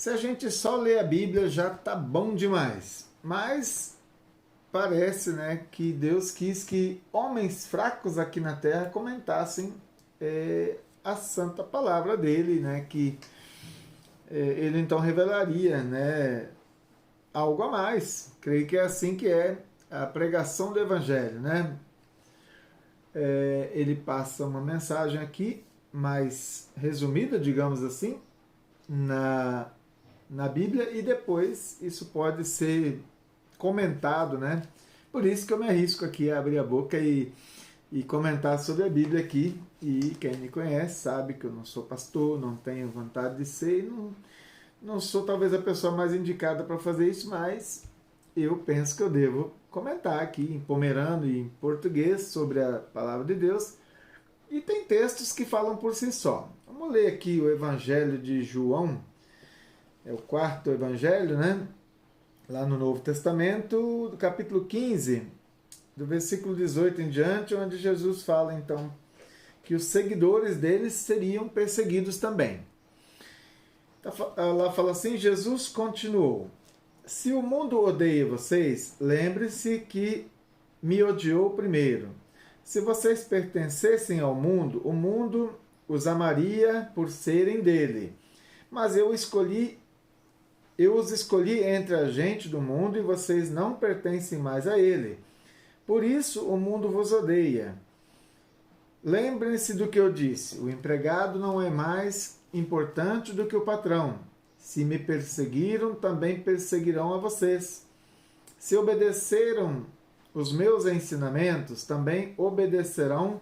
Se a gente só lê a Bíblia já tá bom demais. Mas parece, né, que Deus quis que homens fracos aqui na Terra comentassem a santa palavra dele, né, que ele então revelaria, né, algo a mais. Creio que é assim que é a pregação do Evangelho, né? Ele passa uma mensagem aqui, mais resumida, digamos assim, na Bíblia, e depois isso pode ser comentado, né? Por isso que eu me arrisco aqui a abrir a boca e comentar sobre a Bíblia aqui. E quem me conhece sabe que eu não sou pastor, não tenho vontade de ser, e não sou talvez a pessoa mais indicada para fazer isso, mas eu penso que eu devo comentar aqui em pomerano e em português sobre a palavra de Deus. E tem textos que falam por si só. Vamos ler aqui o Evangelho de João, é o quarto Evangelho, né? Lá no Novo Testamento, do capítulo 15, do versículo 18 em diante, onde Jesus fala então que os seguidores deles seriam perseguidos também. Lá fala assim: Jesus continuou: se o mundo odeia vocês, lembre-se que me odiou primeiro. Se vocês pertencessem ao mundo, o mundo os amaria por serem dele. Mas eu os escolhi entre a gente do mundo e vocês não pertencem mais a ele. Por isso o mundo vos odeia. Lembrem-se do que eu disse: o empregado não é mais importante do que o patrão. Se me perseguiram, também perseguirão a vocês. Se obedeceram os meus ensinamentos, também obedecerão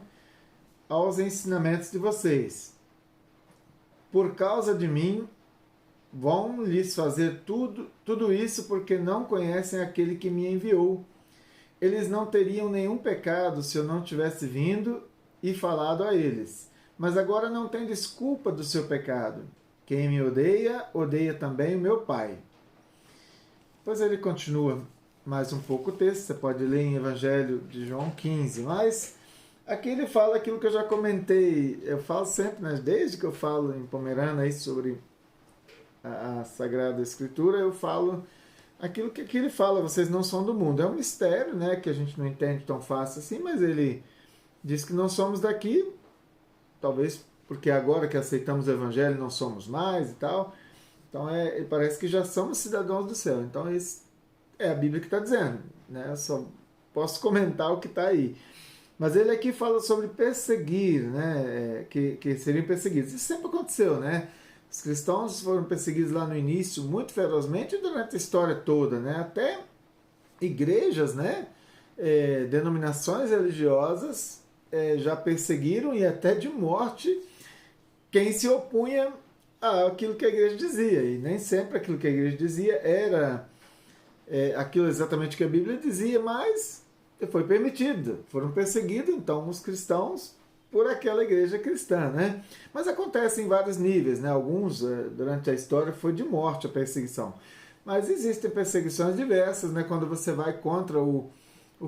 aos ensinamentos de vocês. Por causa de mim, vão lhes fazer tudo isso porque não conhecem aquele que me enviou. Eles não teriam nenhum pecado se eu não tivesse vindo e falado a eles. Mas agora não tem desculpa do seu pecado. Quem me odeia, odeia também o meu Pai. Depois ele continua mais um pouco o texto, você pode ler em Evangelho de João 15, mas aqui ele fala aquilo que eu já comentei, eu falo sempre, né, desde que eu falo em Pomerana aí sobre a Sagrada Escritura, eu falo aquilo que ele fala: vocês não são do mundo. É um mistério, né, que a gente não entende tão fácil assim, mas ele diz que não somos daqui, talvez porque agora que aceitamos o Evangelho não somos mais e tal. Então parece que já somos cidadãos do céu. Então isso é a Bíblia que está dizendo, né? Eu só posso comentar o que está aí. Mas ele aqui fala sobre perseguir, né? Que seriam perseguidos. Isso sempre aconteceu, né? Os cristãos foram perseguidos lá no início muito ferozmente e durante a história toda, né? Até igrejas, né? Denominações religiosas já perseguiram, e até de morte, quem se opunha àquilo que a igreja dizia. E nem sempre aquilo que a igreja dizia era aquilo exatamente que a Bíblia dizia, mas foi permitido. Foram perseguidos, então, os cristãos por aquela igreja cristã, né? Mas acontece em vários níveis, né? Alguns, durante a história, foi de morte a perseguição. Mas existem perseguições diversas, né? Quando você vai contra o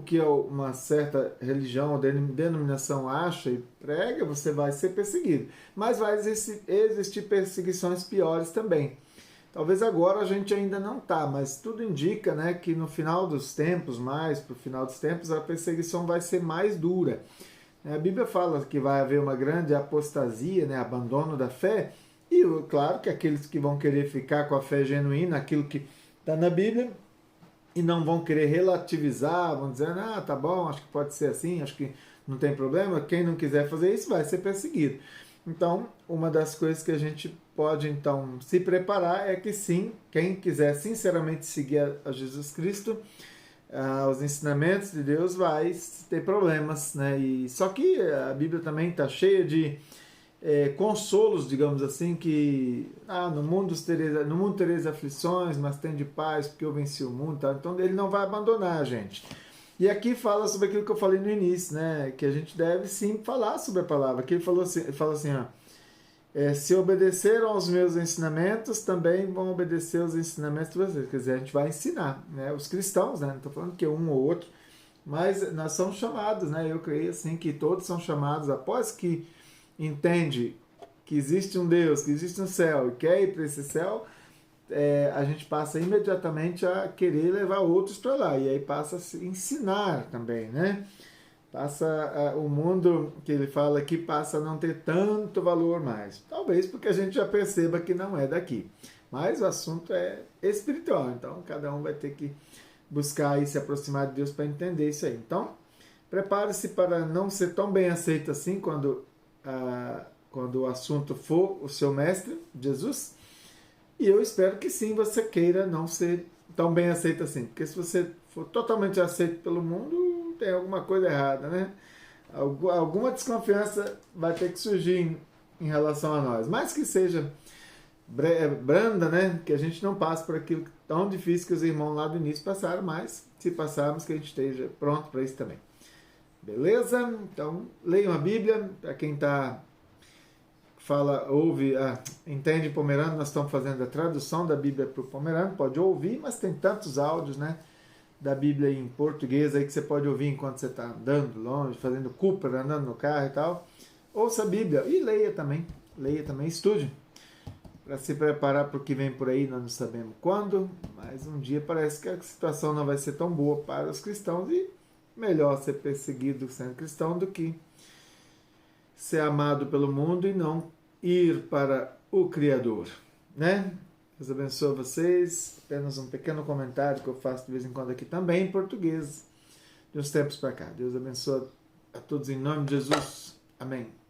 que uma certa religião ou denominação acha e prega, você vai ser perseguido. Mas vai existir perseguições piores também. Talvez agora a gente ainda não está, mas tudo indica, né, que no final dos tempos, mais para o final dos tempos, a perseguição vai ser mais dura. A Bíblia fala que vai haver uma grande apostasia, né, abandono da fé, e claro que aqueles que vão querer ficar com a fé genuína, aquilo que está na Bíblia, e não vão querer relativizar, vão dizer: ah, tá bom, acho que pode ser assim, acho que não tem problema, quem não quiser fazer isso vai ser perseguido. Então, uma das coisas que a gente pode então se preparar é que sim, quem quiser sinceramente seguir a Jesus Cristo, os ensinamentos de Deus, vai ter problemas, né? E só que a Bíblia também está cheia de consolos, digamos assim, que no mundo tereis aflições, mas tende paz, porque eu venci o mundo, tá? Então ele não vai abandonar a gente. E aqui fala sobre aquilo que eu falei no início, né? Que a gente deve sim falar sobre a palavra. Aqui ele fala assim, se obedeceram aos meus ensinamentos, também vão obedecer aos ensinamentos de vocês. Quer dizer, a gente vai ensinar, né? Os cristãos, né? Não estou falando que um ou outro, mas nós somos chamados, né? Eu creio assim que todos são chamados, após que entende que existe um Deus, que existe um céu e quer ir para esse céu, a gente passa imediatamente a querer levar outros para lá. E aí passa a se ensinar também, né? O mundo que ele fala aqui passa a não ter tanto valor mais. Talvez porque a gente já perceba que não é daqui. Mas o assunto é espiritual, então cada um vai ter que buscar e se aproximar de Deus para entender isso aí. Então, prepare-se para não ser tão bem aceito assim quando o assunto for o seu mestre, Jesus. E eu espero que sim, você queira não ser tão bem aceito assim. Porque se você for totalmente aceito pelo mundo, tem alguma coisa errada, né? Alguma desconfiança vai ter que surgir em relação a nós. Mas que seja branda, né? Que a gente não passe por aquilo tão difícil que os irmãos lá do início passaram, mas se passarmos, que a gente esteja pronto para isso também. Beleza? Então, leiam a Bíblia. Para quem entende pomerano, nós estamos fazendo a tradução da Bíblia para o pomerano, pode ouvir, mas tem tantos áudios, né, da Bíblia em português aí que você pode ouvir enquanto você está andando longe, fazendo Cooper, andando no carro e tal. Ouça a Bíblia e leia também, estude, para se preparar para o que vem por aí. Nós não sabemos quando, mas um dia parece que a situação não vai ser tão boa para os cristãos, e melhor ser perseguido sendo cristão do que ser amado pelo mundo e não ir para o Criador, né? Deus abençoe vocês. Apenas um pequeno comentário que eu faço de vez em quando aqui também em português, de uns tempos para cá. Deus abençoe a todos em nome de Jesus. Amém.